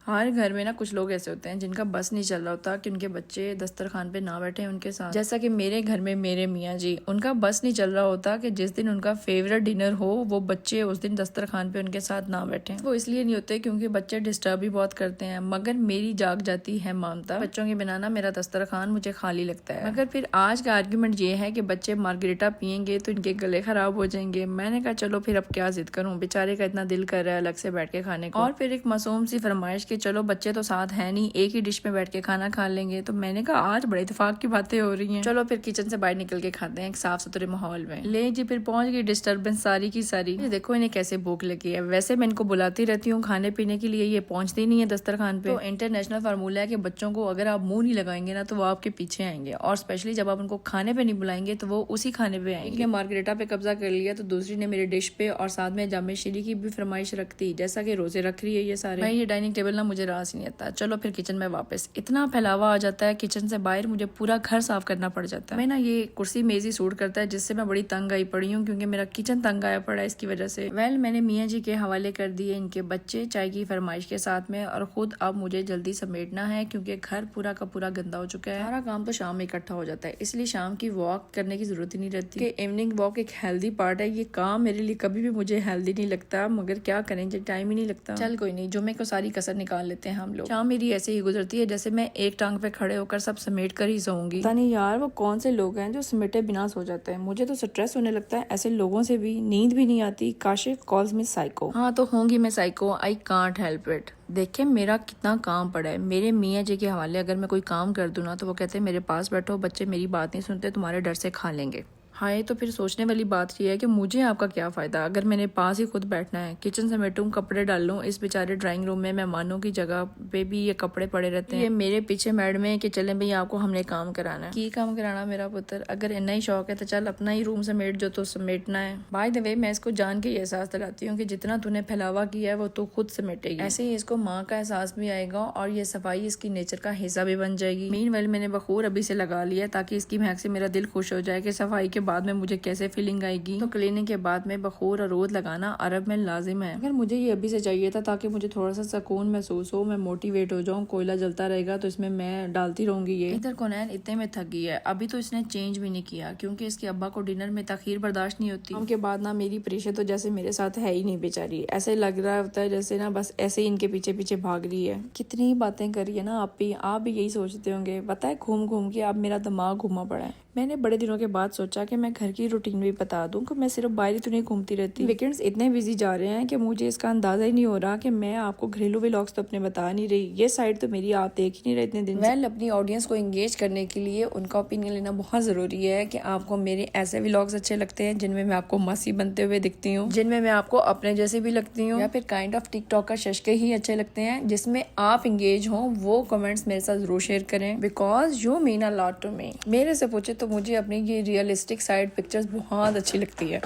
हर घर में ना कुछ लोग ऐसे होते हैं जिनका बस नहीं चल रहा होता कि उनके बच्चे दस्तरखान पे ना बैठे उनके साथ। जैसा कि मेरे घर में मेरे मियाँ जी, उनका बस नहीं चल रहा होता कि जिस दिन उनका फेवरेट डिनर हो वो बच्चे उस दिन दस्तरखान पे उनके साथ ना बैठे। वो इसलिए नहीं होते क्योंकि बच्चे डिस्टर्ब भी बहुत करते हैं, मगर मेरी जाग जाती है मामता। बच्चों के बिना ना मेरा दस्तरखान मुझे खाली लगता है। मगर फिर आज का आर्ग्यूमेंट ये है कि बच्चे मार्गरेटा पियेंगे तो इनके गले खराब हो जाएंगे। मैंने कहा चलो फिर अब क्या जिद करूँ, बेचारे का इतना दिल कर रहा है अलग से बैठ के खाने को। और फिर एक मासूम सी फरमाइश कि चलो बच्चे तो साथ है नहीं, एक ही डिश में बैठ के खाना खा लेंगे। तो मैंने कहा आज बड़े इत्तेफाक की बातें हो रही हैं, चलो फिर किचन से बाहर निकल के खाते हैं एक साफ सुथरे माहौल में। ले जी, फिर पहुंच गई डिस्टर्बेंस सारी की सारी। देखो इन्हें कैसे भूख लगी है। वैसे मैं इनको बुलाती रहती हूँ खाने पीने के लिए, ये पहुंचती नहीं है दस्तरखान पे। तो इंटरनेशनल फार्मूला है कि बच्चों को अगर आप मुंह नहीं लगाएंगे ना तो वो आपके पीछे आएंगे, और स्पेशली जब आप उनको खाने पे नहीं बुलाएंगे तो वो उसी खाने पे आएंगे। मार्गरेटा पे कब्जा कर लिया तो दूसरी ने मेरे डिश पे और साथ में जामे शीरी की भी फरमाइश रखती, जैसा कि रोजे रख रही है ये सारे। भाई ये डाइनिंग टेबल ना मुझे रास नहीं आता। चलो फिर किचन में वापस, इतना फैलावा आ जाता है किचन से बाहर, मुझे पूरा घर साफ करना पड़ जाता है। मैं ना ये कुर्सी मेज ही सूट करता है जिससे मैं बड़ी तंग आई पड़ी हूँ, क्योंकि मेरा किचन तंग आया पड़ा है इसकी वजह से। मैंने मियाँ जी के हवाले कर दिए इनके बच्चे चाय की फरमाइश के साथ में, और खुद अब मुझे जल्दी समेटना है क्योंकि घर पूरा का पूरा गंदा हो चुका है। सारा काम तो शाम में इकट्ठा हो जाता है, इसलिए शाम की वॉक करने की जरूरत ही नहीं रहती कि इवनिंग वॉक एक हेल्दी पार्ट है। ये काम मेरे लिए कभी भी मुझे हेल्दी नहीं लगता, मगर क्या करें जब टाइम ही नहीं लगता। चल कोई नहीं, जुम्मे को सारी कसर निकाल लेते हैं हम लोग। शाम मेरी ऐसे ही गुजरती है जैसे मैं एक टांग पे खड़े होकर सब समेट कर ही सोऊंगी। पता नहीं यार वो कौन से लोग हैं जो समेटे बिना सो जाते हैं। मुझे तो स्ट्रेस होने लगता है ऐसे लोगों से भी, नींद भी नहीं आती। Kashif calls me psycho. हाँ तो होंगी मैं psycho, I can't help it. देखिए मेरा कितना काम पड़ा है। मेरे मियाँ जी के हवाले अगर मैं कोई काम कर दूं ना तो वो कहते हैं मेरे पास बैठो, बच्चे मेरी बात नहीं सुनते, तुम्हारे डर से खा लेंगे। हाय, तो फिर सोचने वाली बात ये है कि मुझे आपका क्या फायदा अगर मेरे पास ही खुद बैठना है। किचन समेटूं, कपड़े डाल लूं, इस बेचारे ड्राइंग रूम में मेहमानों की जगह पे भी ये कपड़े पड़े रहते हैं। ये मेरे पीछे मैडम है कि चले भाई आपको हमने काम कराना है। की काम कराना मेरा पुत्र, अगर इतना ही शौक है तो चल अपना ही रूम समेट जो तो समेटना है। बाय द वे मैं इसको जान के ये एहसास दिलाती हूँ कि जितना तूने फैलावा किया है वो तो खुद समेटेगी। ऐसे ही इसको माँ का एहसास भी आएगा और ये सफाई इसकी नेचर का हिस्सा भी बन जाएगी। मीनवाइल मैंने बखूर अभी से लगा लिया ताकि इसकी महक से मेरा दिल खुश हो जाए कि सफाई के बाद में मुझे कैसे फीलिंग आएगी। तो क्लीनिंग के बाद में बखूर और रोज लगाना अरब में लाजिम है। अगर मुझे ये अभी से चाहिए था ताकि मुझे थोड़ा सा सुकून महसूस हो, मैं मोटिवेट हो जाऊं। कोयला जलता रहेगा तो इसमें मैं डालती रहूंगी। ये इधर कौनैन इतने में थक गई है, अभी तो इसने चेंज भी नहीं किया क्योंकि इसके अब्बा को डिनर में तखीर बर्दाश्त नहीं होती। उनके बाद ना मेरी प्रेशर तो जैसे मेरे साथ है ही नहीं बेचारी। ऐसे लग रहा होता है जैसे ना बस ऐसे ही इनके पीछे पीछे भाग रही है। कितनी बातें करी है ना आप भी यही सोचते होंगे। पता है घूम घूम के अब मेरा दिमाग घूमा पड़ा है। मैंने बड़े दिनों के बाद सोचा कि मैं घर की रूटीन भी बता दूं कि मैं सिर्फ बाहर ही तो नहीं घूमती रहती। वीकेंड्स इतने बिजी जा रहे हैं कि मुझे इसका अंदाजा ही नहीं हो रहा कि मैं आपको घरेलू व्लॉग्स तो अपने बता नहीं रही। ये साइड तो मेरी आप देख ही नहीं रहे इतने दिन। वेल अपनी ऑडियंस को एंगेज करने के लिए उनका ओपिनियन लेना बहुत जरूरी है कि आपको मेरे ऐसे व्लॉग्स अच्छे लगते हैं जिनमें मैं आपको मसी बनते हुए दिखती हूँ, जिनमें मैं आपको अपने जैसे भी लगती हूँ, या फिर काइंड ऑफ टिकटॉक का शशके ही अच्छे लगते हैं जिसमें आप एंगेज हो। वो कमेंट्स मेरे साथ जरूर शेयर करें because you mean a lot to me. मेरे से पूछे तो मुझे अपनी ये रियलिस्टिक साइड पिक्चर्स बहुत अच्छी लगती है।